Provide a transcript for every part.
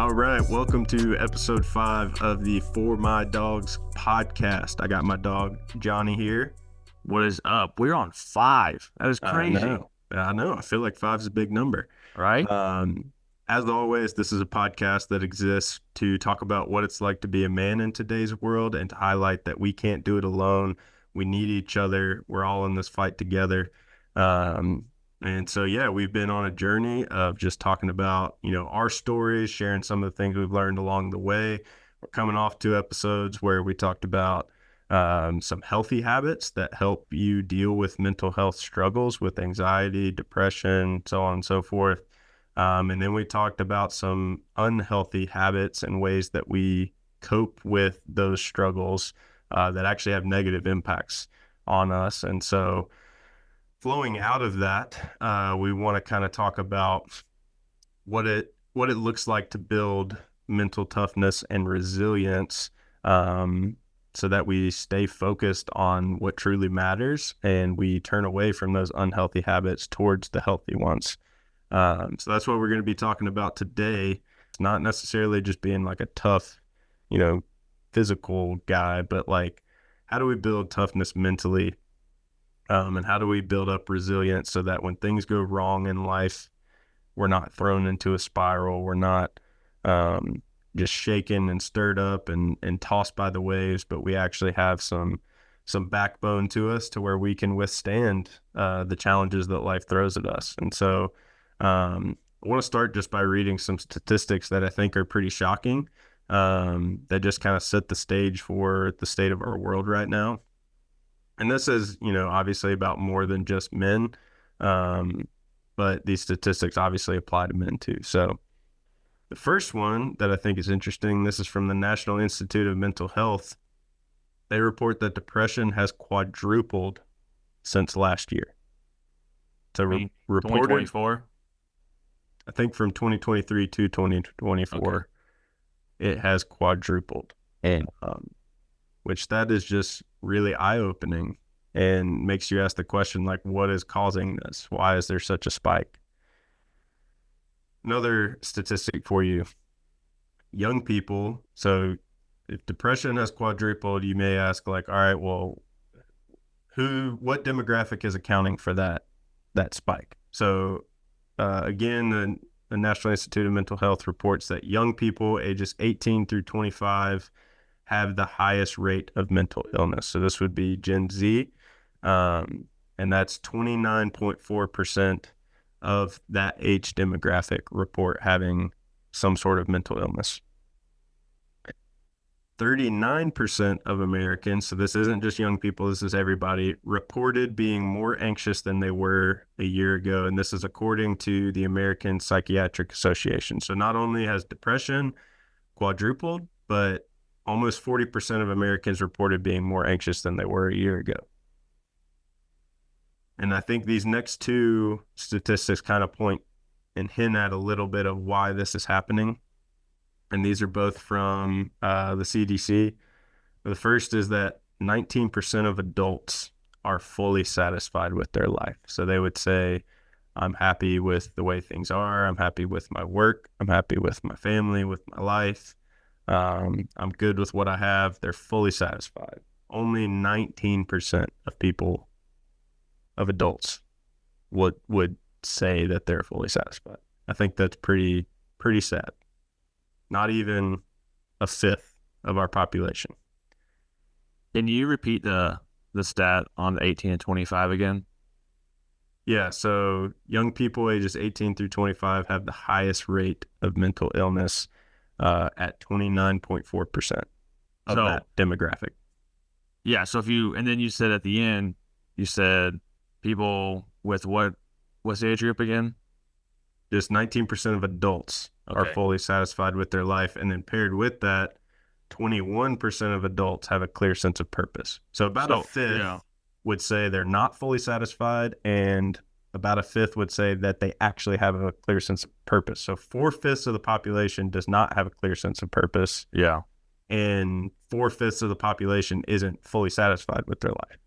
All right, welcome to episode 5 of the For My Dogs podcast. I got my dog Johnny here. What is up? We're on 5. That is crazy. I know. I feel like 5 is a big number. Right? As always, this is a podcast that exists to talk about what it's like to be a man in today's world and to highlight that we can't do it alone. We need each other. We're all in this fight together. And so, yeah, we've been on a journey of just talking about, our stories, sharing some of the things we've learned along the way. We're coming off 2 episodes where we talked about some healthy habits that help you deal with mental health struggles with anxiety, depression, so on and so forth. And then we talked about some unhealthy habits and ways that we cope with those struggles that actually have negative impacts on us. And so flowing out of that, we want to kind of talk about what it looks like to build mental toughness and resilience, so that we stay focused on what truly matters and we turn away from those unhealthy habits towards the healthy ones. So that's what we're going to be talking about today. It's not necessarily just being like a tough, physical guy, but like, how do we build toughness mentally? And how do we build up resilience so that when things go wrong in life, we're not thrown into a spiral. We're not just shaken and stirred up and tossed by the waves, but we actually have some backbone to us to where we can withstand the challenges that life throws at us. And so I want to start just by reading some statistics that I think are pretty shocking, that just kind of set the stage for the state of our world right now. And this is, obviously about more than just men, but these statistics obviously apply to men too. So the first one that I think is interesting, this is from the National Institute of Mental Health. They report that depression has quadrupled since last year. So reported 2024? I think from 2023 to 2024, okay, it has quadrupled. And which that is just really eye-opening and makes you ask the question, like, what is causing this? Why is there such a spike? Another statistic for you, young people. So if depression has quadrupled, you may ask, like, all right, well, what demographic is accounting for that spike? So again, the National Institute of Mental Health reports that young people ages 18 through 25 have the highest rate of mental illness. So this would be Gen Z, and that's 29.4% of that age demographic report having some sort of mental illness. 39% of Americans, so this isn't just young people, this is everybody, reported being more anxious than they were a year ago. And this is according to the American Psychiatric Association. So not only has depression quadrupled, but almost 40% of Americans reported being more anxious than they were a year ago. And I think these next 2 statistics kind of point and hint at a little bit of why this is happening. And these are both from the CDC. The first is that 19% of adults are fully satisfied with their life. So they would say, I'm happy with the way things are. I'm happy with my work. I'm happy with my family, with my life. I'm good with what I have. They're fully satisfied. Only 19% of adults would say that they're fully satisfied. I think that's pretty sad. Not even a fifth of our population. Can you repeat the stat on the 18 and 25 again? Yeah, so young people ages 18 through 25 have the highest rate of mental illness at 29.4% of that demographic. Yeah, so and then you said at the end, you said people with what's the age group again? Just 19% of adults are fully satisfied with their life. And then paired with that, 21% of adults have a clear sense of purpose. So about a fifth would say they're not fully satisfied, and about a fifth would say that they actually have a clear sense of purpose. So 4/5 of the population does not have a clear sense of purpose. Yeah. And 4/5 of the population isn't fully satisfied with their life.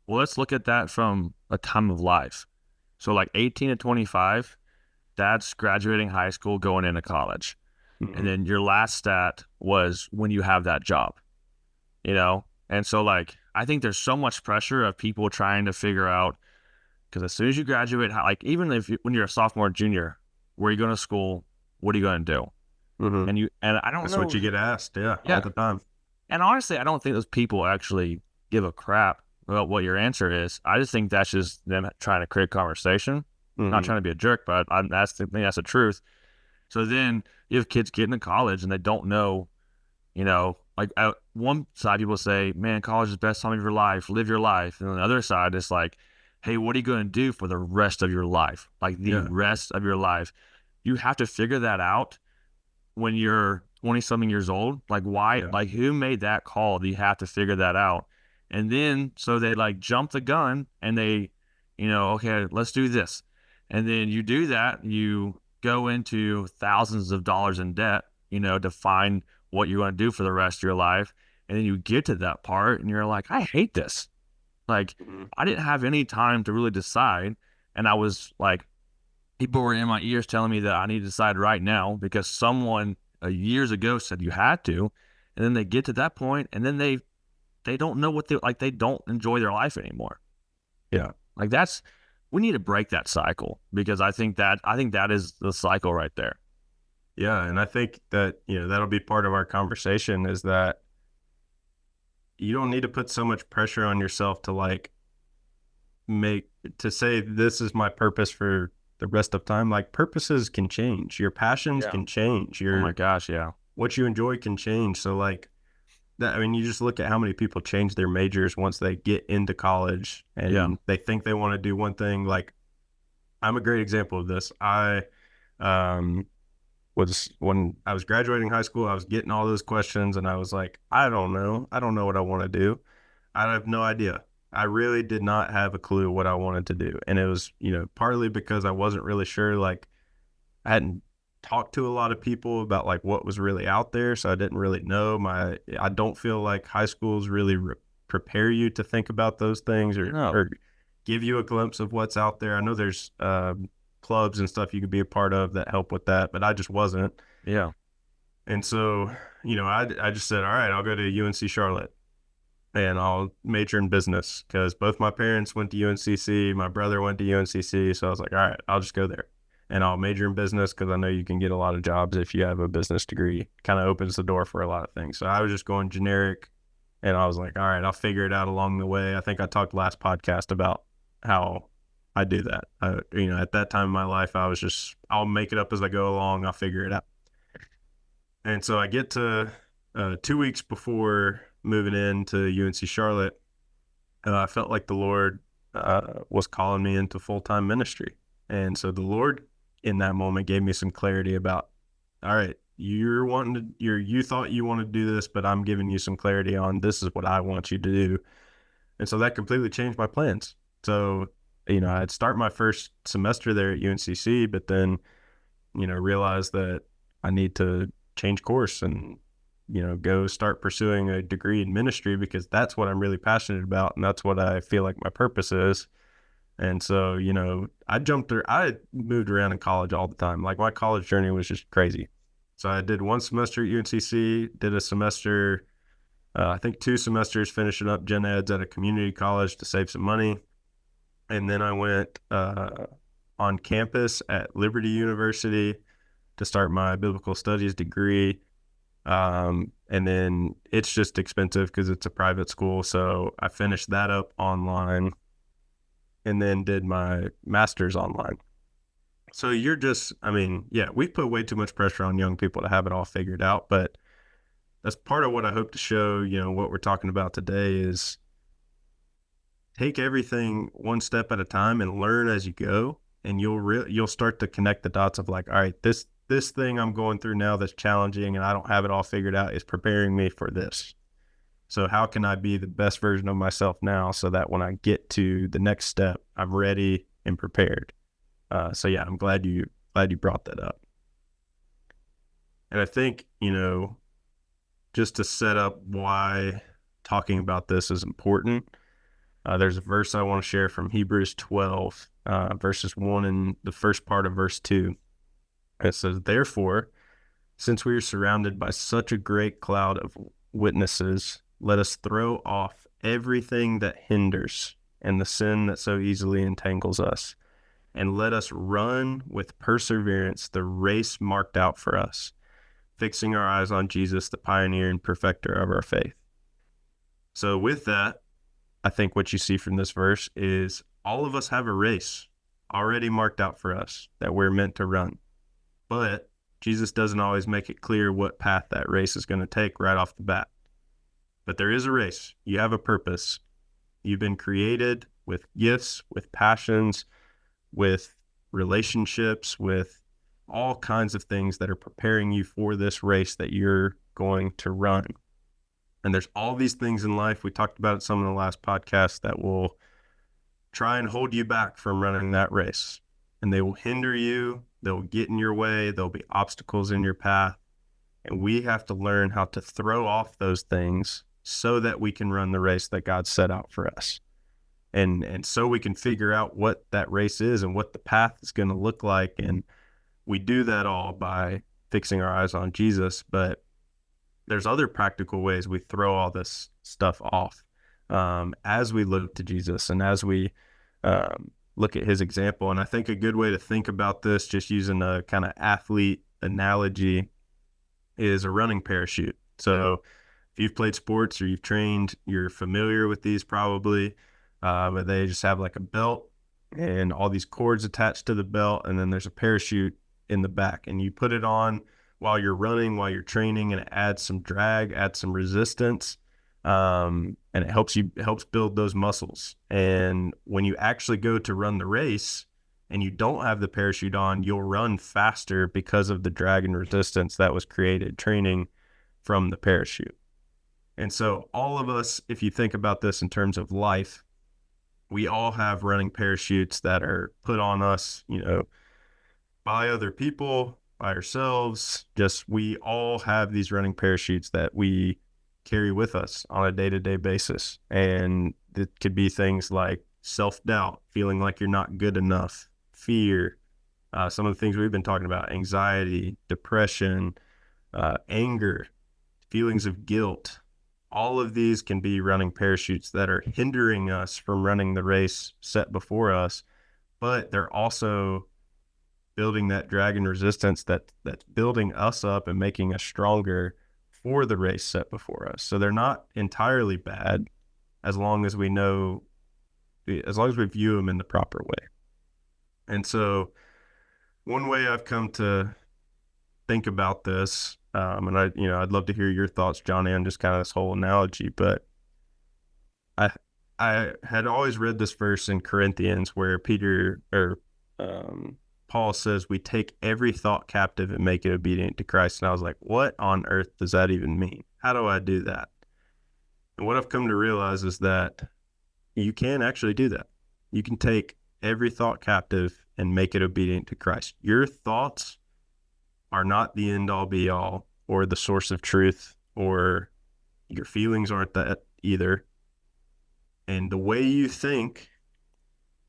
Well, let's look at that from a time of life. So like 18 to 25, that's graduating high school, going into college. and Mhm. then your last stat was when you have that job, you know? And so like I think there's so much pressure of people trying to figure out because as soon as you graduate, like even if when you're a sophomore, junior, where are you going to school? What are you going to do? Mhm. And I don't That's what know. you get asked, yeah, all Yeah. the time. And honestly, I don't think those people actually give a crap about what your answer is. I just think that's just them trying to create conversation, not Mhm. trying to be a jerk, but I think that's the truth. So then you have kids getting to college and they don't know, like one side people say, man, college is the best time of your life, live your life. And on the other side, it's like, hey, what are you going to do for the rest of your life? Like the Yeah, rest of your life. You have to figure that out when you're 20 something years old. Like, why, yeah. like, who made that call? Do you have to figure that out? And then, so they like jump the gun and they, okay, let's do this. And then you do that, you go into thousands of dollars in debt, to find what you want to do for the rest of your life. And then you get to that part and you're like, I hate this. Like, Mhm. I didn't have any time to really decide. And I was like, people were in my ears telling me that I need to decide right now because someone years ago said you had to, and then they get to that point, and then they don't know what they like. They don't enjoy their life anymore. Yeah. Like that's we need to break that cycle because I think that is the cycle right there. Yeah, and I think that, that'll be part of our conversation is that you don't need to put so much pressure on yourself to like make to say this is my purpose for the rest of time. Like purposes can change. Your passions Yeah. can change. Oh my Your gosh. Yeah. what you enjoy can change. So like that, I mean, you just look at how many people change their majors once they get into college Yeah. and they think they want to do one thing. Like I'm a great example of this. I um was when I was graduating high school, I was getting all those questions and I was like, I don't know. I don't know what I want to do. I have no idea. I really did not have a clue what I wanted to do. And it was, partly because I wasn't really sure, like, I hadn't talked to a lot of people about like what was really out there. So I didn't really know I don't feel like high schools really prepare you to think about those things No. or give you a glimpse of what's out there. I know there's clubs and stuff you could be a part of that help with that, but I just wasn't. Yeah. And so, I just said, all right, I'll go to UNC Charlotte and I'll major in business because both my parents went to UNCC. My brother went to UNCC. So I was like, all right, I'll just go there and I'll major in business because I know you can get a lot of jobs if you have a business degree. Kind of opens the door for a lot of things. So I was just going generic and I was like, all right, I'll figure it out along the way. I think I talked last podcast about how I do that. At that time in my life, I was just, I'll make it up as I go along. I'll figure it out. And so I get to 2 weeks before moving into UNC Charlotte, I felt like the Lord was calling me into full time ministry. And so the Lord in that moment gave me some clarity about, all right, you thought you wanted to do this, but I'm giving you some clarity on this is what I want you to do. And so that completely changed my plans. So, I'd start my first semester there at UNCC, but then realize that I need to change course and, go start pursuing a degree in ministry because that's what I'm really passionate about. And that's what I feel like my purpose is. And so, I moved around in college all the time. Like my college journey was just crazy. So I did one semester at UNCC, did a semester, I think 2 semesters finishing up gen eds at a community college to save some money. And then I went on campus at Liberty University to start my biblical studies degree. And then it's just expensive because it's a private school. So I finished that up online and then did my master's online. So I mean, yeah, we put way too much pressure on young people to have it all figured out. But that's part of what I hope to show, what we're talking about today is take everything one step at a time and learn as you go. And you'll start to connect the dots of like, all right, this thing I'm going through now that's challenging and I don't have it all figured out is preparing me for this. So how can I be the best version of myself now so that when I get to the next step, I'm ready and prepared. So yeah, I'm glad you brought that up. And I think, just to set up why talking about this is important, there's a verse I want to share from Hebrews 12, verses 1 and the first part of verse 2. It says, therefore, Since we are surrounded by such a great cloud of witnesses, let us throw off everything that hinders and the sin that so easily entangles us, and let us run with perseverance the race marked out for us, fixing our eyes on Jesus, the pioneer and perfecter of our faith. So, with that, I think what you see from this verse is all of us have a race already marked out for us that we're meant to run. But Jesus doesn't always make it clear what path that race is going to take right off the bat. But there is a race. You have a purpose. You've been created with gifts, with passions, with relationships, with all kinds of things that are preparing you for this race that you're going to run. And there's all these things in life, we talked about it some in the last podcast, that will try and hold you back from running that race. And they will hinder you. They'll get in your way. There'll be obstacles in your path. And we have to learn how to throw off those things so that we can run the race that God set out for us. And so we can figure out what that race is and what the path is going to look like. And we do that all by fixing our eyes on Jesus. But there's other practical ways we throw all this stuff off as we look to Jesus and as we look at his example. And I think a good way to think about this, just using a kind of athlete analogy, is a running parachute. So if you've played sports or you've trained, you're familiar with these probably, but they just have like a belt and all these cords attached to the belt, and then there's a parachute in the back, and you put it on while you're running, while you're training, and it adds some drag, adds some resistance, and it helps build those muscles. And when you actually go to run the race and you don't have the parachute on, you'll run faster because of the drag and resistance that was created training from the parachute. And so all of us, if you think about this in terms of life, we all have running parachutes that are put on us, by other people, by ourselves. Just, we all have these running parachutes that we carry with us on a day-to-day basis. And it could be things like self-doubt, feeling like you're not good enough, fear, some of the things we've been talking about, anxiety, depression, anger, feelings of guilt. All of these can be running parachutes that are hindering us from running the race set before us, but they're also building that drag and resistance that's building us up and making us stronger for the race set before us. So they're not entirely bad as long as we view them in the proper way. And so one way I've come to think about this, and I'd love to hear your thoughts, Johnny, on just kind of this whole analogy, but I had always read this verse in Corinthians where Paul says we take every thought captive and make it obedient to Christ. And I was like, what on earth does that even mean? How do I do that? And what I've come to realize is that you can actually do that. You can take every thought captive and make it obedient to Christ. Your thoughts are not the end all be all or the source of truth, or your feelings aren't that either. And the way you think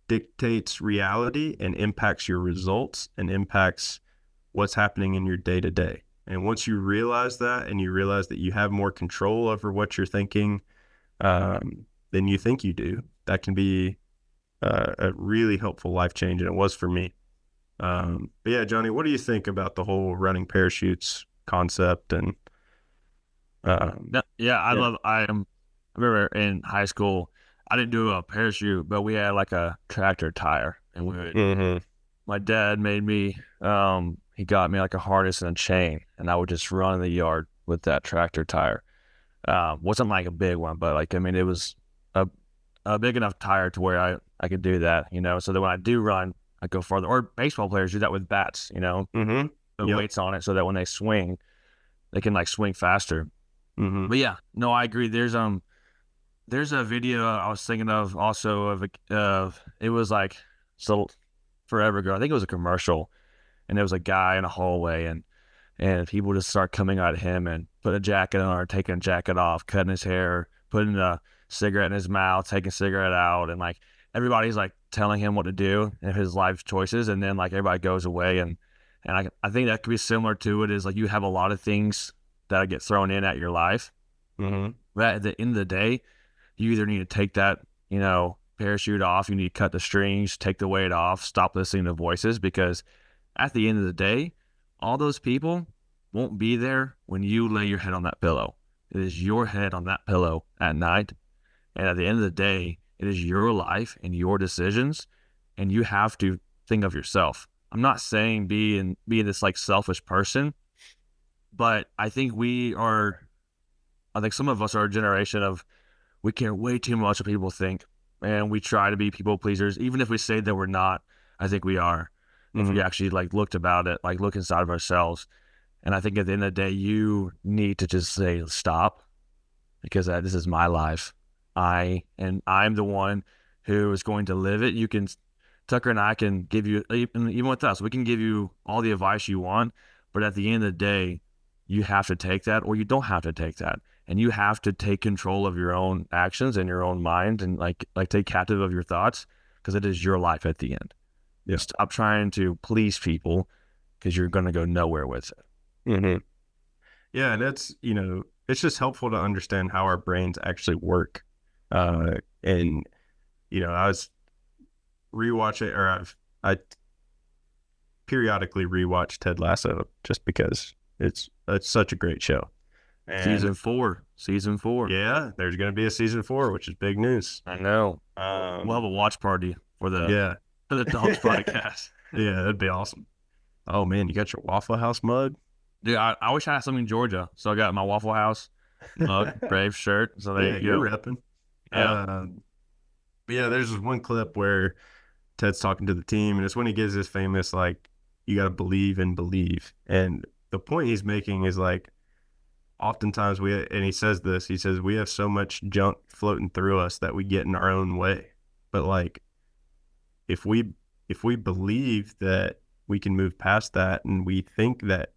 dictates reality and impacts your results and impacts what's happening in your day to day. And once you realize that, and you realize that you have more control over what you're thinking than you think you do, that can be a really helpful life change. And it was for me. But yeah, Johnny, what do you think about the whole running parachutes concept? And I remember in high school, I didn't do a parachute, but we had like a tractor tire, and my dad made me, he got me like a harness and a chain, and I would just run in the yard with that tractor tire. Wasn't like a big one, but it was a big enough tire to where I could do that, so that when I do run, I go farther. Or baseball players do that with bats, put weights on it so that when they swing, they can like swing faster. But yeah, no, I agree. There's a video I was thinking of also of it was like so forever ago. I think it was a commercial, and there was a guy in a hallway, and people just start coming at him and putting a jacket on or taking a jacket off, cutting his hair, putting a cigarette in his mouth, taking a cigarette out, and like everybody's like telling him what to do and his life choices, and then like everybody goes away and And I think that could be similar to it, is like you have a lot of things that get thrown in at your life. Mm-hmm. But at the end of the day, you either need to take that, parachute off, you need to cut the strings, take the weight off, stop listening to voices, because at the end of the day, all those people won't be there when you lay your head on that pillow. It is your head on that pillow at night. And at the end of the day, it is your life and your decisions, and you have to think of yourself. I'm not saying be this like selfish person, but I think some of us are a generation of, we care way too much what people think, and we try to be people pleasers, even if we say that we're not. I think we are. If we Mm-hmm. actually like looked about it, like look inside of ourselves. And I think at the end of the day, you need to just say stop, because this is my life. I'm the one who is going to live it. Tucker and I can give you, even with us, we can give you all the advice you want, but at the end of the day, you have to take that, or you don't have to take that. And you have to take control of your own actions and your own mind, and like take captive of your thoughts, because it is your life at the end. Yeah. Stop trying to please people, because you're going to go nowhere with it. Mm-hmm. Yeah, and it's just helpful to understand how our brains actually work. And I was rewatching, or I periodically rewatch Ted Lasso just because it's such a great show. And Season four. yeah, there's going to be a season 4, which is big news. I know. We'll have a watch party for the Dogs podcast. Yeah, that'd be awesome. Oh man, you got your Waffle House mug? Dude, I wish I had something in Georgia. So I got my Waffle House mug, Brave shirt. So Yeah, you're repping. Yeah. But yeah, there's this one clip where Ted's talking to the team, and it's when he gives this famous, like, you got to believe and believe. And the point he's making is like, oftentimes and he says this, he says, we have so much junk floating through us that we get in our own way. But like, if we believe that we can move past that, and we think that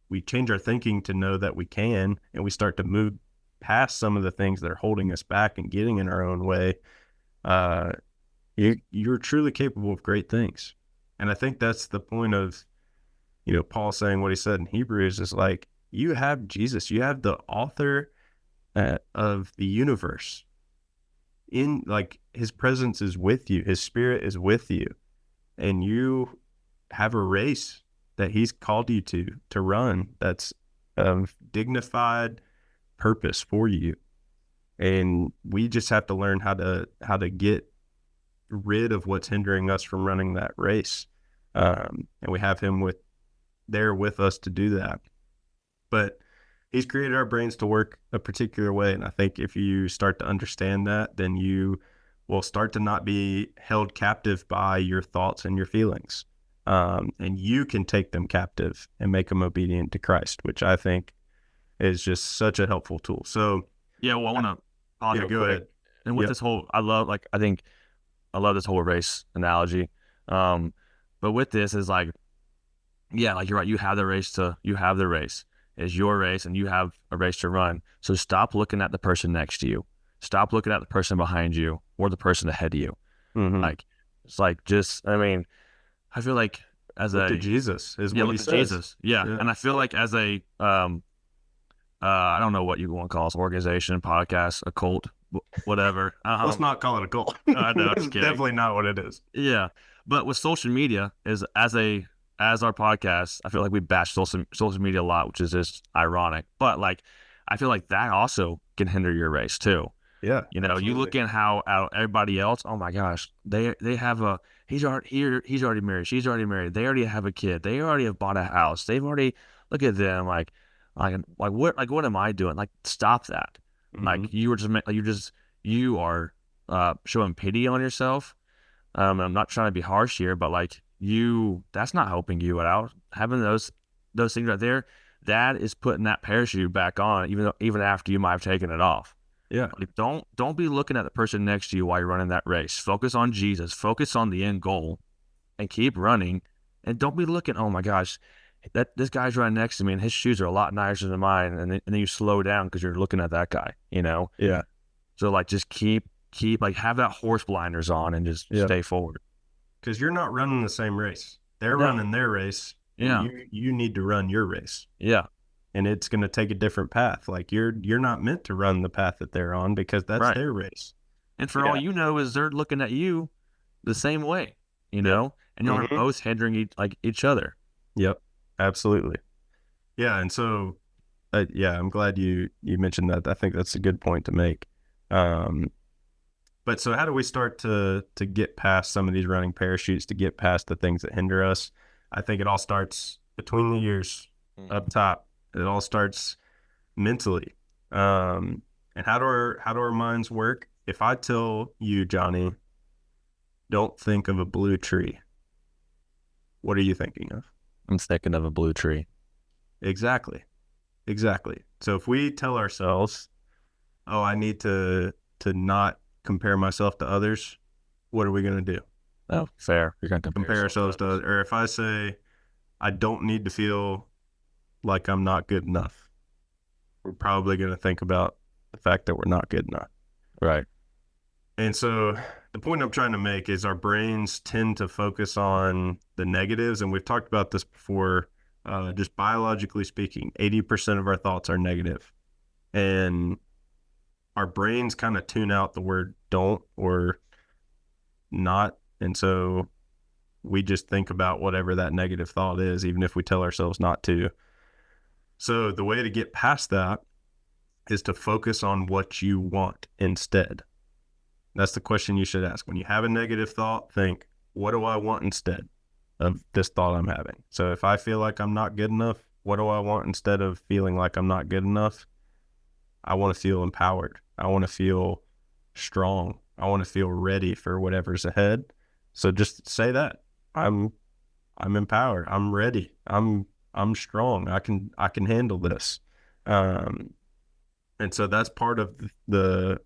we change our thinking to know that we can, and we start to move past some of the things that are holding us back and getting in our own way, you're truly capable of great things. And I think that's the point of, Paul saying what he said in Hebrews is like, you have Jesus, you have the author of the universe, in like his presence is with you, his spirit is with you, and you have a race that he's called you to run that's of dignified purpose for you. And we just have to learn how to get rid of what's hindering us from running that race. And we have him there with us to do that. But he's created our brains to work a particular way. And I think if you start to understand that, then you will start to not be held captive by your thoughts and your feelings. And you can take them captive and make them obedient to Christ, which I think is just such a helpful tool. So yeah, well, I want to pause real go quick. ahead. And with this whole, I love this whole race analogy. But with this is like, yeah, like you're right. You have the race. It's your race, and you have a race to run. So stop looking at the person next to you. Stop looking at the person behind you or the person ahead of you. Mm-hmm. Like, it's like I feel like look to Jesus is what he says. Jesus. Yeah. And I feel like as a I don't know what you want to call this, organization, podcast, a cult, whatever. Let's not call it a cult. I know, It's definitely not what it is. Yeah. But with social media, as our podcast, I feel like we bash social media a lot, which is just ironic. But like, I feel like that also can hinder your race too. Yeah. Absolutely. You look at how everybody else, oh my gosh, they have he's already married, she's already married, they already have a kid, they already have bought a house, they've already, look at them, what am I doing? Like, stop that. Mm-hmm. Like you are showing pity on yourself. I'm not trying to be harsh here, but like that's not helping you out. Having those things right there, that is putting that parachute back on, even after you might have taken it off. Yeah. Like, don't be looking at the person next to you while you're running that race. Focus on Jesus. Focus on the end goal, and keep running. And don't be looking, oh my gosh, this guy's running next to me, and his shoes are a lot nicer than mine. And then you slow down because you're looking at that guy. Yeah. So like, just keep like, have that horse blinders on and just stay forward. Because you're not running the same race. They're running their race. Yeah. You need to run your race, Yeah. and it's going to take a different path. Like you're not meant to run the path that they're on because that's Right. their race. And for all Yeah. you know is they're looking at you the same way, Yep. and y'all are Mm-hmm. both hindering each other. Yep. Absolutely. Yeah. And so, yeah, I'm glad you mentioned that. I think that's a good point to make. Um, but so how do we start to get past some of these running parachutes, to get past the things that hinder us? I think it all starts between the ears up top. It all starts mentally. And how do our minds work? If I tell you, Johnny, don't think of a blue tree, what are you thinking of? I'm thinking of a blue tree. Exactly. Exactly. So if we tell ourselves, oh, I need to not compare myself to others, what are we going to do? Oh, fair. You're going to Compare ourselves to others. Or if I say, I don't need to feel like I'm not good enough, we're probably going to think about the fact that we're not good enough. Right. And so the point I'm trying to make is our brains tend to focus on the negatives. And we've talked about this before, just biologically speaking, 80% of our thoughts are negative. And our brains kind of tune out the word don't or not. And so we just think about whatever that negative thought is, even if we tell ourselves not to. So the way to get past that is to focus on what you want instead. That's the question you should ask. When you have a negative thought, think, what do I want instead of this thought I'm having? So if I feel like I'm not good enough, what do I want instead of feeling like I'm not good enough? I want to feel empowered. I want to feel strong. I want to feel ready for whatever's ahead. So just say that. I'm empowered. I'm ready. I'm strong. I can handle this. Um, and so that's part of the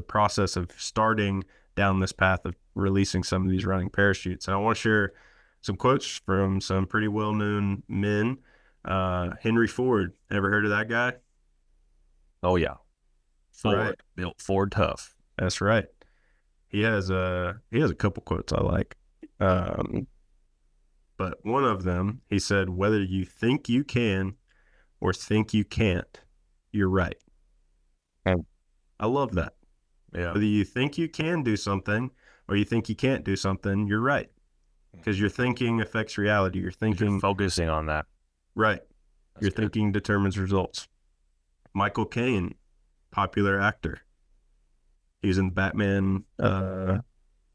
process of starting down this path of releasing some of these running parachutes. And I want to share some quotes from some pretty well-known men. Henry Ford, ever heard of that guy? Oh, yeah. Ford. Right. Built Ford tough. That's right. He has a couple quotes I like. But one of them, he said, whether you think you can or think you can't, you're right. And I love that. yeah. Whether you think you can do something or you think you can't do something, you're right. Because your thinking affects reality. You're You're thinking, focusing on that. right. That's Your good. thinking determines results. Michael Caine, popular actor. He was in the Batman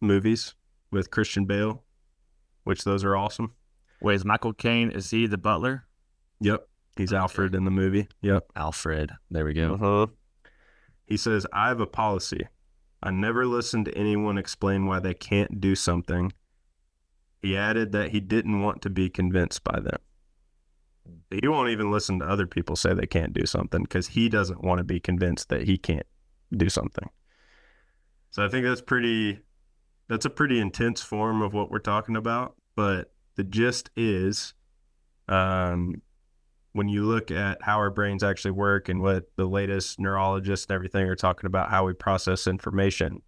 movies with Christian Bale, which those are awesome. Wait, is Michael Caine, is he the butler? Yep. He's Okay. Alfred in the movie. Yep. Alfred. There we go. Uh-huh. He says, I have a policy. I never listen to anyone explain why they can't do something. He added that he didn't want to be convinced by them. He won't even listen to other people say they can't do something because he doesn't want to be convinced that he can't do something. So I think that's a pretty intense form of what we're talking about. But the gist is, when you look at how our brains actually work and what the latest neurologists and everything are talking about how we process information,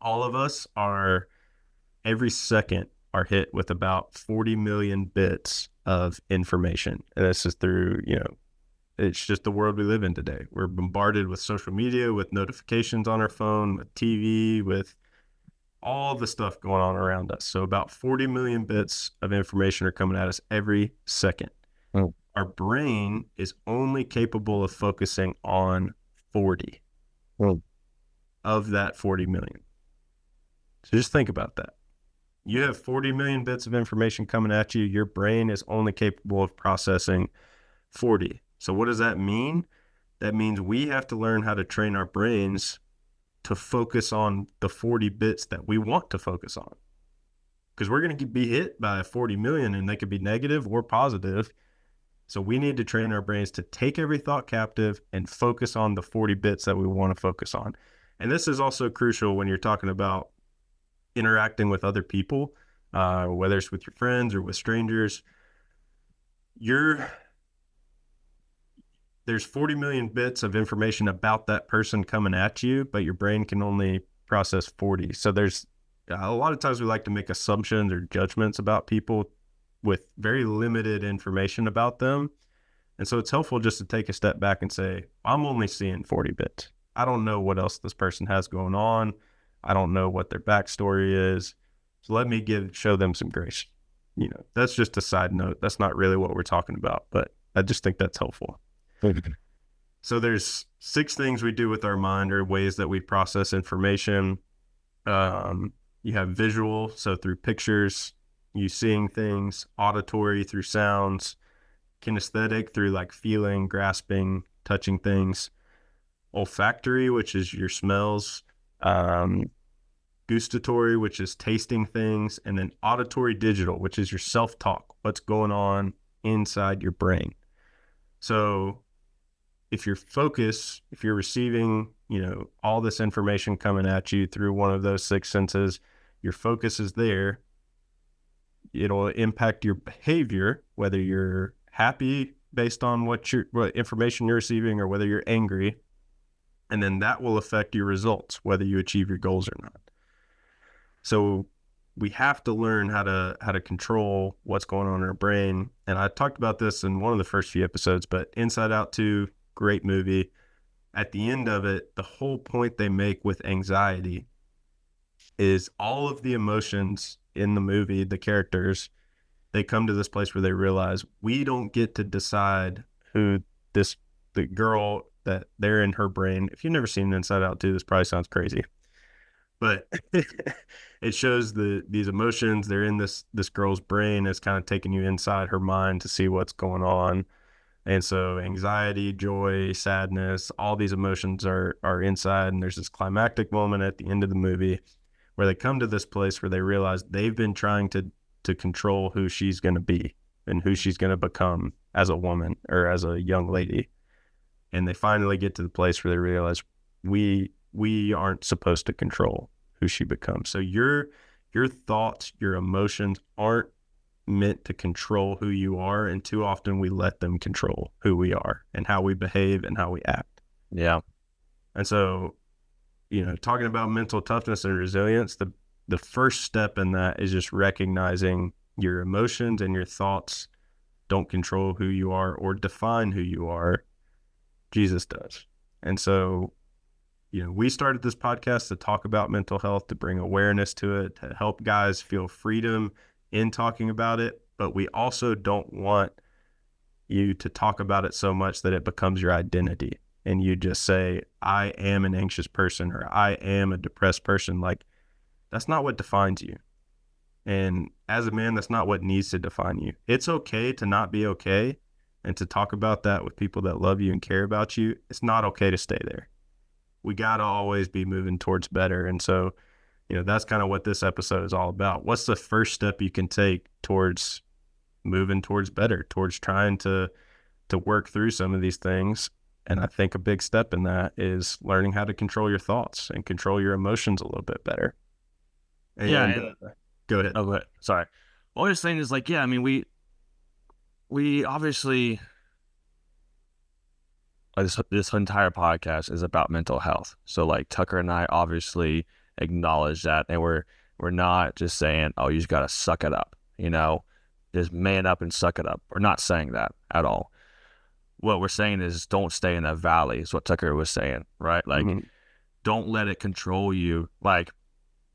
all of us are every second are hit with about 40 million bits of information. And this is through, it's just the world we live in today. We're bombarded with social media, with notifications on our phone, with TV, with all the stuff going on around us. So about 40 million bits of information are coming at us every second. Oh. Our brain is only capable of focusing on 40 of that 40 million. So just think about that. You have 40 million bits of information coming at you. Your brain is only capable of processing 40. So what does that mean? That means we have to learn how to train our brains to focus on the 40 bits that we want to focus on. Because we're going to be hit by 40 million and they could be negative or positive. So we need to train our brains to take every thought captive and focus on the 40 bits that we want to focus on. And this is also crucial when you're talking about interacting with other people, whether it's with your friends or with strangers. There's 40 million bits of information about that person coming at you, but your brain can only process 40. So there's a lot of times we like to make assumptions or judgments about people with very limited information about them. And so it's helpful just to take a step back and say, I'm only seeing 40 bits. I don't know what else this person has going on. I don't know what their backstory is. So let me show them some grace. That's just a side note. That's not really what we're talking about, but I just think that's helpful. So there's 6 things we do with our mind, or ways that we process information. You have visual, so through pictures, you seeing things; auditory, through sounds; kinesthetic, through like feeling, grasping, touching things; olfactory, which is your smells; gustatory, which is tasting things; and then auditory digital, which is your self-talk, what's going on inside your brain. So if you're receiving, all this information coming at you through one of those 6 senses, your focus is there. It'll impact your behavior, whether you're happy based on what information you're receiving, or whether you're angry. And then that will affect your results, whether you achieve your goals or not. So we have to learn how to control what's going on in our brain. And I talked about this in one of the first few episodes, but Inside Out 2, great movie. At the end of it, the whole point they make with anxiety is all of the emotions in the movie, the characters, they come to this place where they realize we don't get to decide who the girl that they're in her brain. If you've never seen Inside Out 2, this probably sounds crazy, but it shows these emotions. They're in this girl's brain. It's kind of taking you inside her mind to see what's going on. And so anxiety, joy, sadness, all these emotions are inside. And there's this climactic moment at the end of the movie where they come to this place where they realize they've been trying to control who she's going to be and who she's going to become as a woman or as a young lady. And they finally get to the place where they realize we aren't supposed to control who she becomes. So your thoughts, your emotions aren't meant to control who you are, and too often we let them control who we are and how we behave and how we act. Yeah. And so, talking about mental toughness and resilience, the first step in that is just recognizing your emotions and your thoughts don't control who you are or define who you are. Jesus does. And so, we started this podcast to talk about mental health, to bring awareness to it, to help guys feel freedom in talking about it. But we also don't want you to talk about it so much that it becomes your identity and you just say, I am an anxious person, or I am a depressed person. Like, that's not what defines you. And as a man, that's not what needs to define you. It's okay to not be okay and to talk about that with people that love you and care about you. It's not okay to stay there. We got to always be moving towards better. And so, that's kind of what this episode is all about. What's the first step you can take towards moving towards better, towards trying to work through some of these things? And I think a big step in that is learning how to control your thoughts and control your emotions a little bit better. And, And go ahead. Oh, go ahead. Sorry. What I was saying is, like, yeah, I mean, we obviously, this entire podcast is about mental health. So like Tucker and I obviously acknowledge that, and we're not just saying, oh, you just gotta suck it up, just man up and suck it up. We're not saying that at all. What we're saying is don't stay in that valley, is what Tucker was saying, right? Like, don't let it control you. Like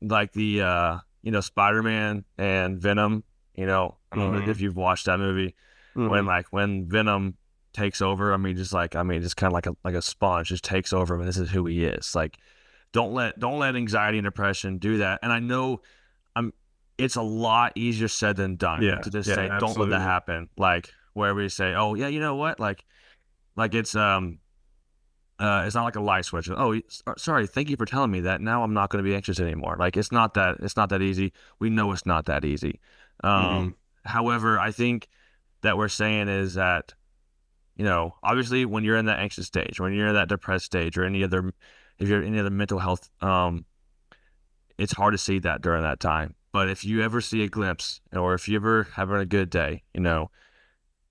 the Spider-Man and Venom, I don't know if you've watched that movie, when Venom takes over, just kind of like a sponge, just takes over him, and this is who he is. Like, don't let anxiety and depression do that. And I know it's a lot easier said than done to just say, absolutely. Don't let that happen. Like, where we say, oh yeah, you know what? Like it's not like a light switch. Oh, sorry. Thank you for telling me that. Now I'm not going to be anxious anymore. Like, it's not that easy. We know it's not that easy. However, I think that we're saying is that, obviously when you're in that anxious stage, when you're in that depressed stage, or if you're in any other mental health, it's hard to see that during that time. But if you ever see a glimpse, or if you ever having a good day,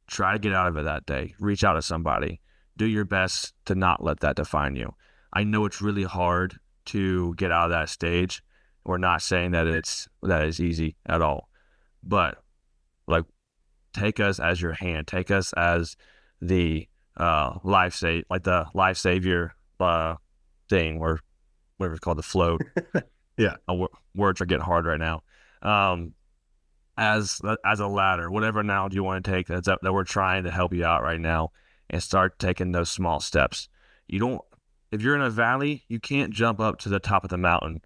try to get out of it that day. Reach out to somebody. Do your best to not let that define you. I know it's really hard to get out of that stage. We're not saying that is easy at all. But like take us as your hand, take us as the like the life savior thing, or whatever it's called, the float. Yeah. Words are getting hard right now. Um, as a ladder, whatever analogy you want to take, that we're trying to help you out right now, and start taking those small steps. You don't, if you're in a valley, you can't jump up to the top of the mountain.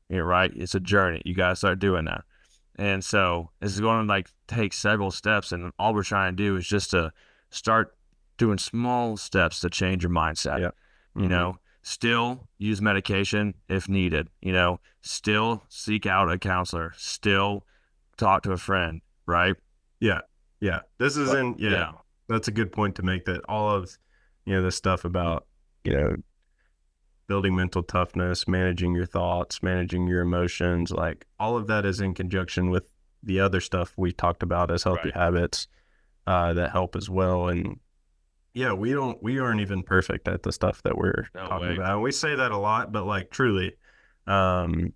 You're right. It's a journey. You got to start doing that. And so this is going to like take several steps, and all we're trying to do is just to start doing small steps to change your mindset. Yeah. You know, still use medication if needed, still seek out a counselor, still talk to a friend, right? Yeah. Yeah. This is But in, yeah, yeah, that's a good point to make, that all of, this stuff about, you know, building mental toughness, managing your thoughts, managing your emotions, like all of that is in conjunction with the other stuff we talked about as healthy right. habits that help as well. And yeah, we aren't even perfect at the stuff that we're No talking way. about. And we say that a lot, but like truly, um,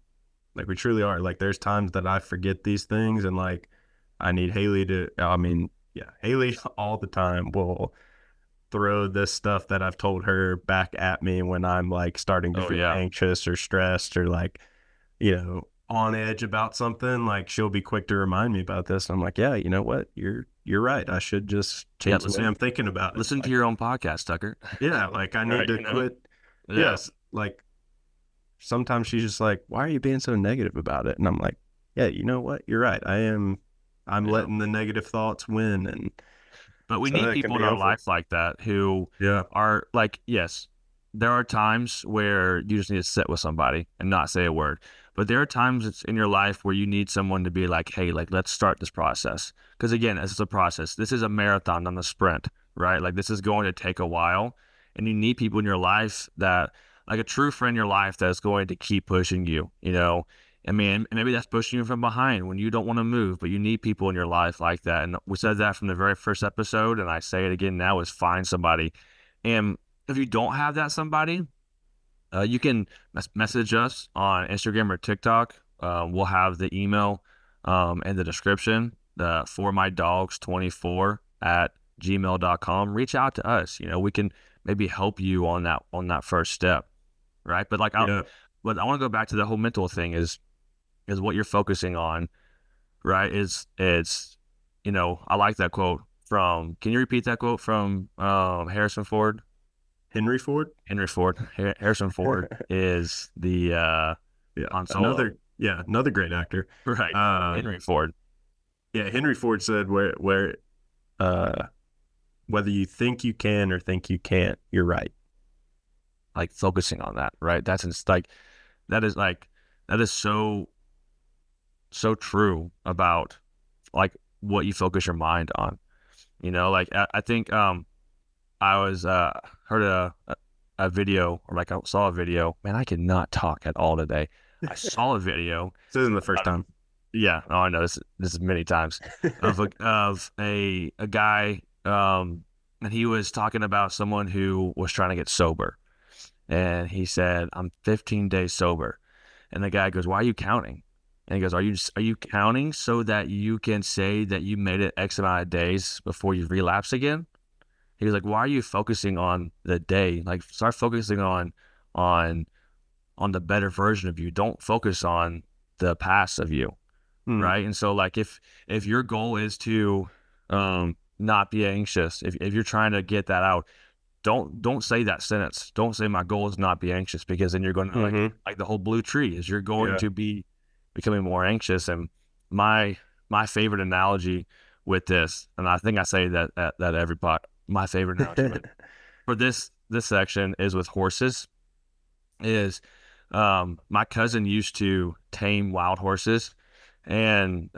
like we truly are. Like there's times that I forget these things, and like I need Haley to, I mean, yeah, Haley all the time will throw this stuff that I've told her back at me when I'm like starting to Oh feel yeah. anxious or stressed or like, on edge about something. Like she'll be quick to remind me about this. And I'm like, yeah, you know what? You're right. I should just Yeah, change the way I'm thinking about it. listen to Like, your own podcast, Tucker. yeah, like I need Right, to quit. Yeah. Yes. Like sometimes she's just like, why are you being so negative about it? And I'm like, yeah, you know what? You're right. I'm Yeah. letting the negative thoughts win. And But we so need that can people be in our helpful. life like that who Yeah. are like, yes, there are times where you just need to sit with somebody and not say a word. But there are times it's in your life where you need someone to be like, hey, like, let's start this process. Because again, this is a process. This is a marathon, not a sprint, right? Like, this is going to take a while. And you need people in your life that, like a true friend in your life that's going to keep pushing you, I mean, and maybe that's pushing you from behind when you don't want to move, but you need people in your life like that. And we said that from the very first episode, and I say it again now, is find somebody. And if you don't have that somebody, you can message us on Instagram or TikTok. We'll have the email in the description, for my dogs 24 at gmail.com. Reach out to us. We can maybe help you on that first step. Right. Yeah. But I want to go back to the whole mental thing is what you're focusing on, right? I like that quote can you repeat that quote from Harrison Ford? Henry Ford. Henry Ford. Harrison Ford is the Yeah. Han Solo. Another great actor. Right. Uh, Henry Ford. yeah, Henry Ford said uh, whether you think you can or think you can't, you're right. Like focusing on that, right? That is like, that is so true about like what you focus your mind on. Like I think I was heard a video, or like I saw a video. Man, I could not talk at all today. I saw a video. This isn't the first time. Yeah, oh, I know this is many times of a guy, and he was talking about someone who was trying to get sober, and he said, "I'm 15 days sober," and the guy goes, "Why are you counting?" And he goes, "Are you counting so that you can say that you made it X amount of days before you relapse again?" He was like, "Why are you focusing on the day? Like, start focusing on on the better version of you. Don't focus on the past of you, Hmm. right?" And so, like, if your goal is to not be anxious, if you're trying to get that out, don't say that sentence. Don't say my goal is not be anxious, because then you're going to Mm-hmm. like the whole blue tree is you're going Yeah. to be becoming more anxious. And my my favorite analogy with this, and I think I say that every pot. My favorite analogy for this section is with horses. Is my cousin used to tame wild horses, and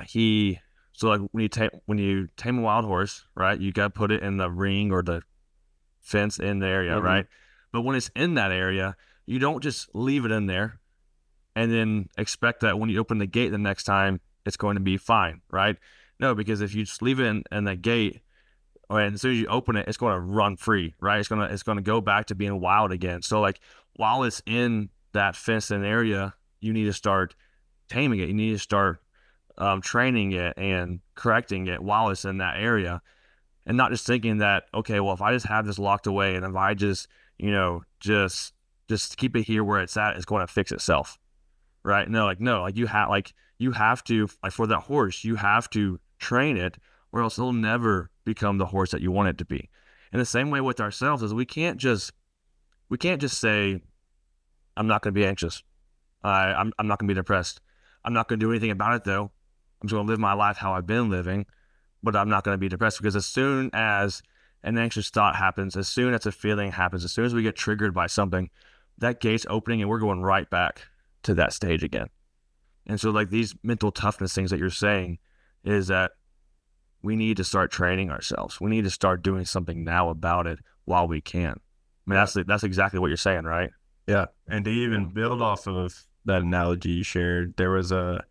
he so like when you tame a wild horse, right? You got to put it in the ring or the fence in the area, Mm-hmm. right? But when it's in that area, you don't just leave it in there and then expect that when you open the gate the next time, it's going to be fine, right? No, because if you just leave it in the gate, and as soon as you open it, it's going to run free, right? It's gonna go back to being wild again. So like while it's in that fenced in area, you need to start taming it. You need to start training it and correcting it while it's in that area, and not just thinking that, okay, well, if I just have this locked away and if I just, just keep it here where it's at, it's going to fix itself, right? No, like you have to, like, for that horse, you have to train it, or else it'll never become the horse that you want it to be. And the same way with ourselves is we can't just say, I'm not going to be anxious. I'm not going to be depressed. I'm not going to do anything about it though. I'm just going to live my life how I've been living, but I'm not going to be depressed, because as soon as an anxious thought happens, as soon as a feeling happens, as soon as we get triggered by something, that gate's opening and we're going right back to that stage again. And so, like, these mental toughness things that you're saying is that we need to start training ourselves. We need to start doing something now about it while we can. I mean, Yeah. that's exactly what you're saying, right? Yeah. And to even build off of that analogy you shared, there was a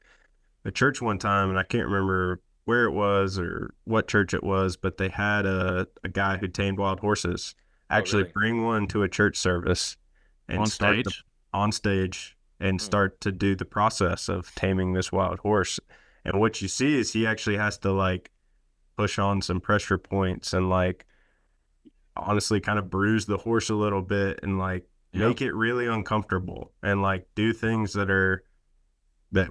church one time, and I can't remember where it was or what church it was, but they had a guy who tamed wild horses Oh, actually really? bring one to a church service and On start the stage? on stage and Hmm. start to do the process of taming this wild horse. And what you see is he actually has to like push on some pressure points and like honestly kind of bruise the horse a little bit and like Yep. make it really uncomfortable and like do things that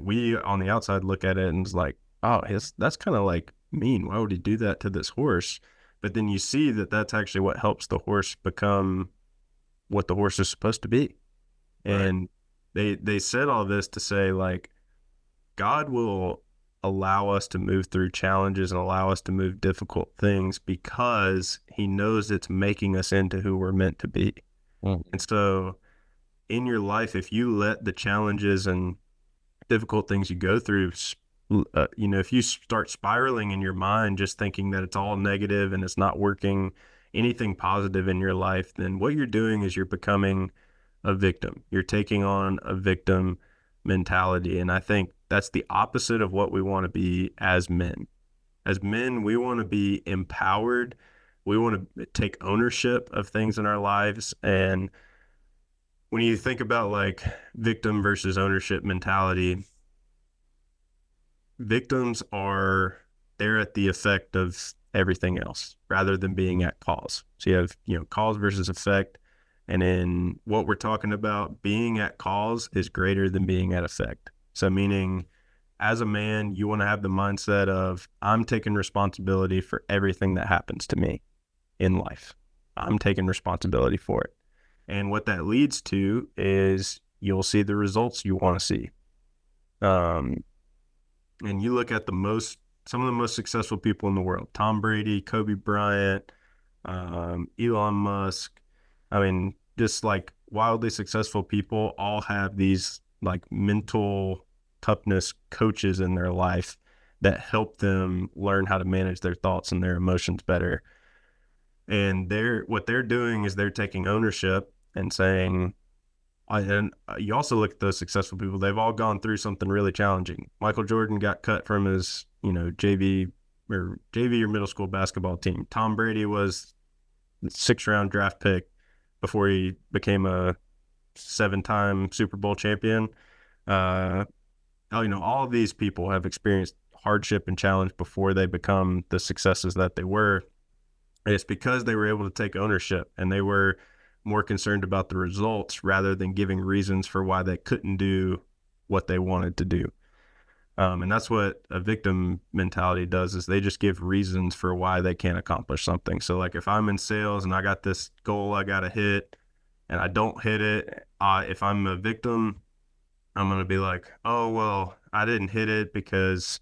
we on the outside look at it and is like, oh, that's kind of like mean. Why would he do that to this horse? But then you see that that's actually what helps the horse become what the horse is supposed to be. Right. And they said all this to say like God will allow us to move through challenges and allow us to move difficult things because he knows it's making us into who we're meant to be. Mhm. And so in your life, if you let the challenges and difficult things you go through, if you start spiraling in your mind, just thinking that it's all negative and it's not working anything positive in your life, then what you're doing is you're becoming a victim. You're taking on a victim mentality. And I think that's the opposite of what we want to be as men. As men, we want to be empowered. We want to take ownership of things in our lives. And when you think about like victim versus ownership mentality, victims are they're at the effect of everything else rather than being at cause. So you have, cause versus effect. And in what we're talking about, being at cause is greater than being at effect. So meaning as a man, you want to have the mindset of I'm taking responsibility for everything that happens to me in life. I'm taking responsibility for it. And what that leads to is you'll see the results you want to see. Um, and you look at some of the most successful people in the world: Tom Brady, Kobe Bryant, Elon Musk. I mean, just like wildly successful people all have these like mental toughness coaches in their life that help them learn how to manage their thoughts and their emotions better. And what they're doing is they're taking ownership and saying, and you also look at those successful people, they've all gone through something really challenging. Michael Jordan got cut from his, JV or middle school basketball team. Tom Brady was the 6th round draft pick before he became a 7-time Super Bowl champion. Uh, all of these people have experienced hardship and challenge before they become the successes that they were. And it's because they were able to take ownership and they were more concerned about the results rather than giving reasons for why they couldn't do what they wanted to do. And that's what a victim mentality does is they just give reasons for why they can't accomplish something. So like if I'm in sales and I got this goal I got to hit and I don't hit it, if I'm a victim, I'm going to be like, oh, well, I didn't hit it because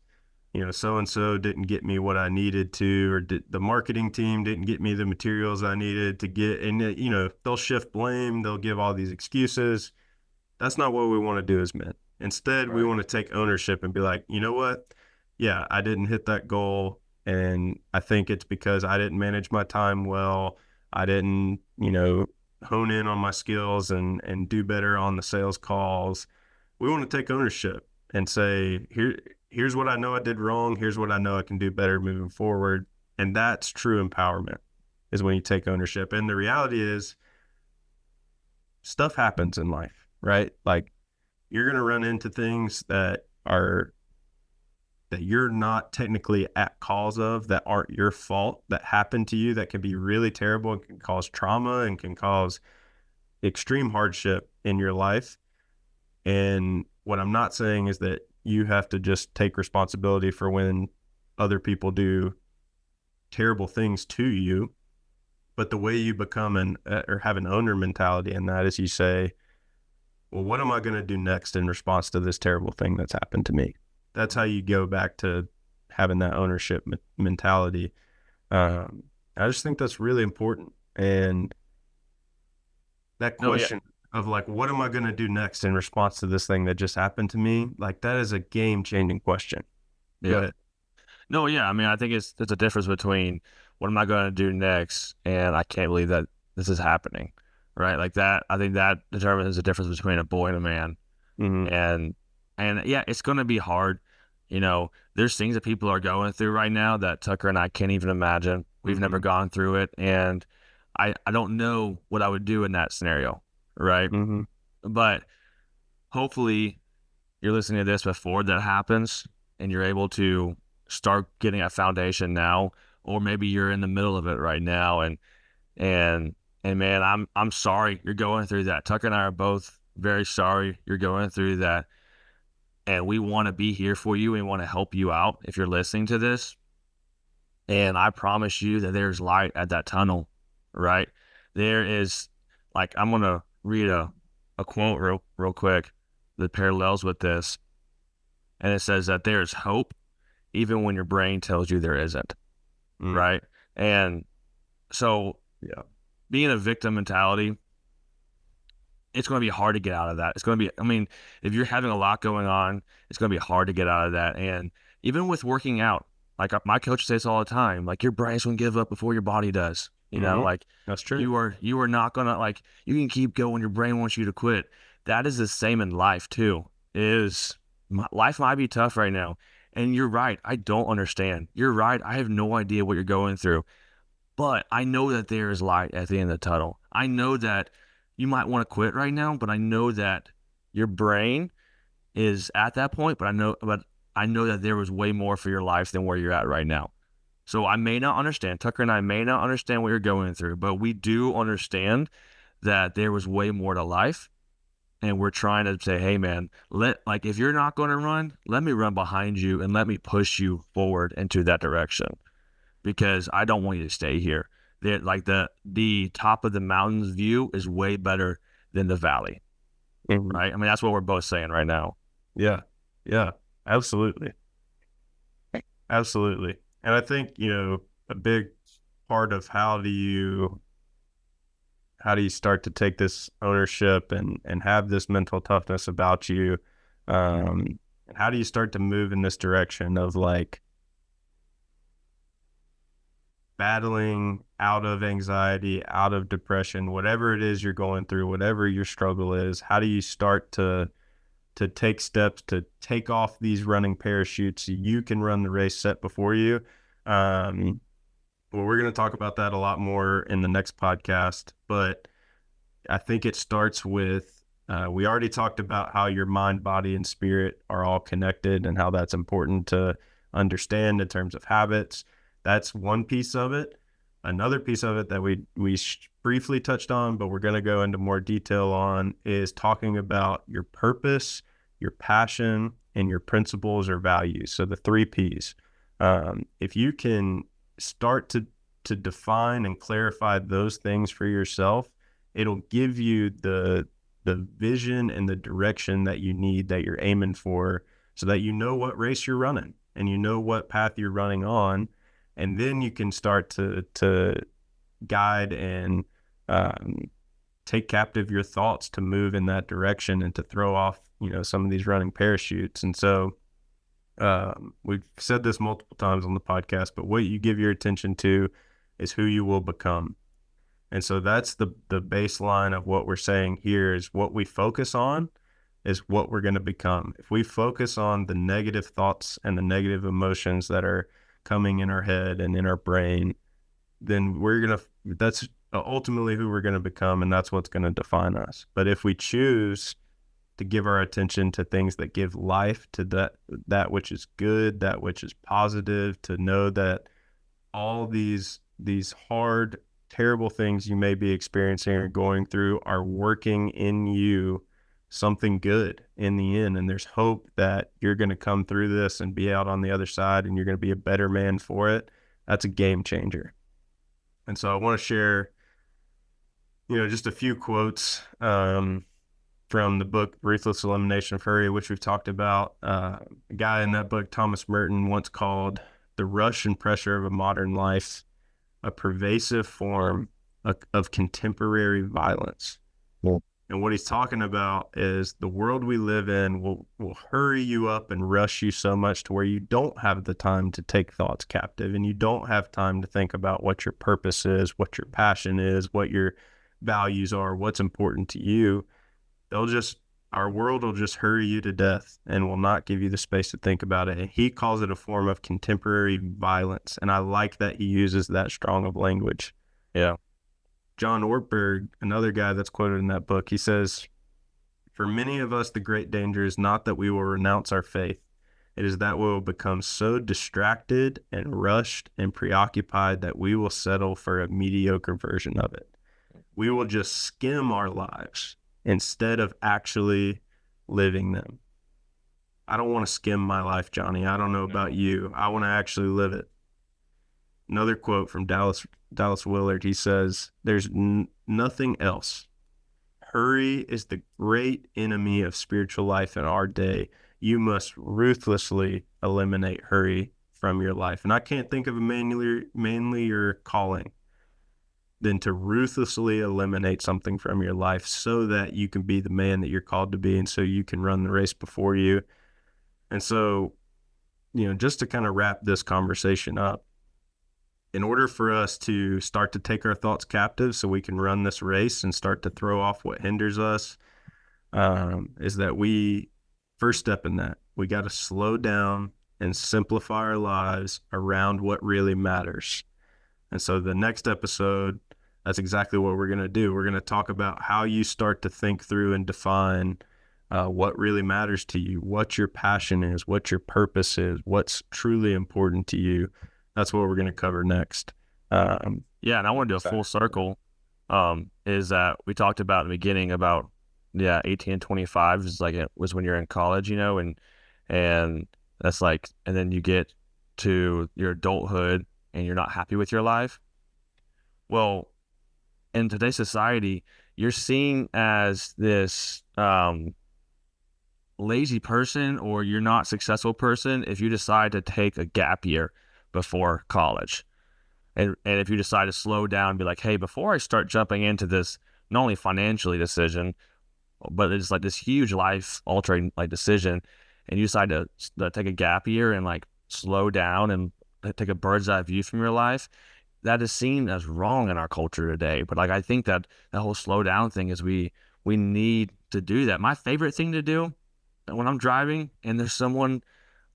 so and so didn't get me what I needed to, or the marketing team didn't get me the materials I needed to get. And, they'll shift blame, they'll give all these excuses. That's not what we want to do as men. Instead, we Right. want to take ownership and be like, you know what? Yeah, I didn't hit that goal. And I think it's because I didn't manage my time well. I didn't, hone in on my skills and do better on the sales calls. We want to take ownership and say, here's what I know I did wrong. Here's what I know I can do better moving forward. And that's true empowerment is when you take ownership. And the reality is stuff happens in life, right? Like you're going to run into things that are that you're not technically at cause of, that aren't your fault, that happen to you, that can be really terrible and can cause trauma and can cause extreme hardship in your life. And what I'm not saying is that you have to just take responsibility for when other people do terrible things to you. But the way you become or have an owner mentality in that is you say, well, what am I going to do next in response to this terrible thing that's happened to me? That's how you go back to having that ownership mentality. I just think that's really important. And that No, yeah, question of like, what am I going to do next in response to this thing that just happened to me? Like, that is a game changing question. Go yeah. ahead. No, yeah. I mean, I think there's a difference between what am I going to do next and I can't believe that this is happening, right? Like that. I think that determines the difference between a boy and a man. Mm-hmm. And yeah, it's going to be hard. There's things that people are going through right now that Tucker and I can't even imagine. We've never Mm-hmm. gone through it, and I don't know what I would do in that scenario, right? Mm-hmm. But hopefully you're listening to this before that happens and you're able to start getting a foundation now, or maybe you're in the middle of it right now and man, I'm sorry you're going through that. Tucker and I are both very sorry you're going through that, and we want to be here for you and want to help you out if you're listening to this. And I promise you that there's light at that tunnel, right? There is, like, I'm gonna read a quote real quick that parallels with this, and it says that there's hope even when your brain tells you there isn't, Mm-hmm. right? And so, Yeah. being a victim mentality, it's going to be hard to get out of that. It's going to be, I mean, if you're having a lot going on, it's going to be hard to get out of that. And even with working out, like my coach says all the time, like your brain's going to give up before your body does. Mm-hmm. Like That's true. you are not going to, like, you can keep going. Your brain wants you to quit. That is the same in life too. Life might be tough right now. And you're right. I don't understand. You're right. I have no idea what you're going through. But I know that there is light at the end of the tunnel. I know that you might want to quit right now, but I know that your brain is at that point, but I know that there was way more for your life than where you're at right now. So I may not understand. Tucker and I may not understand what you're going through, but we do understand that there was way more to life. And we're trying to say, hey man, if you're not going to run, let me run behind you and let me push you forward into that direction, because I don't want you to stay here. Like the top of the mountains view is way better than the valley, Mm-hmm. right? I mean, that's what we're both saying right now. Yeah. Yeah. Absolutely. Absolutely. And I think, a big part of how do you start to take this ownership and have this mental toughness about you, and how do you start to move in this direction of like battling out of anxiety, out of depression, whatever it is you're going through, whatever your struggle is, how do you start to take steps to take off these running parachutes so you can run the race set before you? Well, we're going to talk about that a lot more in the next podcast, but I think it starts with we already talked about how your mind, body, and spirit are all connected and how that's important to understand in terms of habits. That's one piece of it. Another piece of it that we briefly touched on, but we're going to go into more detail on, is talking about your purpose, your passion, and your principles or values. So the three P's. If you can start to define and clarify those things for yourself, it'll give you the vision and the direction that you need, that you're aiming for, so that you know what race you're running and you know what path you're running on. And then you can start to guide and take captive your thoughts to move in that direction and to throw off, some of these running parachutes. And so we've said this multiple times on the podcast, but what you give your attention to is who you will become. And so that's the baseline of what we're saying here, is what we focus on is what we're going to become. If we focus on the negative thoughts and the negative emotions that are coming in our head and in our brain, then that's ultimately who we're going to become, and that's what's going to define us. But if we choose to give our attention to things that give life, to that which is good, that which is positive, to know that all these hard, terrible things you may be experiencing or going through are working in you something good in the end. And there's hope that you're going to come through this and be out on the other side, and you're going to be a better man for it. That's a game changer. And so I want to share, just a few quotes from the book Ruthless Elimination of Hurry, which we've talked about. A guy in that book, Thomas Merton, once called the rush and pressure of a modern life a pervasive form of contemporary violence. Yeah. And what he's talking about is the world we live in will hurry you up and rush you so much to where you don't have the time to take thoughts captive, and you don't have time to think about what your purpose is, what your passion is, what your values are, what's important to you. Our world will just hurry you to death and will not give you the space to think about it. And he calls it a form of contemporary violence. And I like that he uses that strong of language. Yeah. John Ortberg, another guy that's quoted in that book, he says, "For many of us, the great danger is not that we will renounce our faith. It is that we will become so distracted and rushed and preoccupied that we will settle for a mediocre version of it. We will just skim our lives instead of actually living them." I don't want to skim my life, Johnny. I don't know about you. I want to actually live it. Another quote from Dallas Willard, he says, "There's nothing else. Hurry is the great enemy of spiritual life in our day. You must ruthlessly eliminate hurry from your life." And I can't think of a manlier calling than to ruthlessly eliminate something from your life so that you can be the man that you're called to be, and so you can run the race before you. And so, just to kind of wrap this conversation up, in order for us to start to take our thoughts captive so we can run this race and start to throw off what hinders us, is that first step in that, we got to slow down and simplify our lives around what really matters. And so the next episode, that's exactly what we're going to do. We're going to talk about how you start to think through and define what really matters to you, what your passion is, what your purpose is, what's truly important to you. That's what we're going to cover next. Yeah, and I want to do a full circle. Is that we talked about in the beginning about 18 and 25 is like it was when you're in college, and that's like, and then you get to your adulthood and you're not happy with your life. Well, in today's society, you're seen as this lazy person, or you're not successful person if you decide to take a gap year before college. And if you decide to slow down and be like, hey, before I start jumping into this, not only financially decision, but it's like this huge life altering like decision, and you decide to take a gap year and like slow down and take a bird's eye view from your life, that is seen as wrong in our culture today. But like, I think that whole slow down thing is we need to do that. My favorite thing to do when I'm driving and there's someone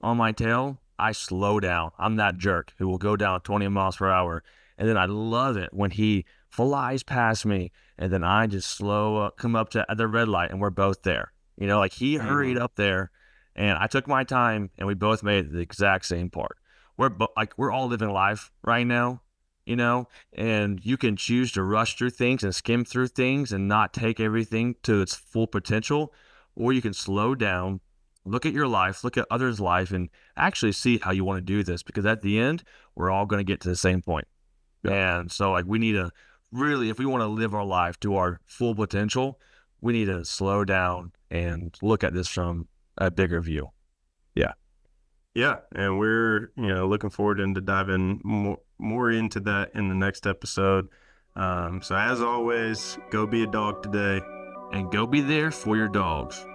on my tail, I slow down. I'm that jerk who will go down 20 miles per hour. And then I love it when he flies past me and then I just slow up, come up to the red light, and we're both there. Like he hurried up there and I took my time and we both made the exact same part. We're all living life right now, and you can choose to rush through things and skim through things and not take everything to its full potential, or you can slow down, look at your life, look at others' life, and actually see how you want to do this, because at the end, we're all going to get to the same point. Yeah. And so like we need to really, if we want to live our life to our full potential, we need to slow down and look at this from a bigger view. Yeah. Yeah. And we're, looking forward to diving more into that in the next episode. So as always, go be a dog today. And go be there for your dogs.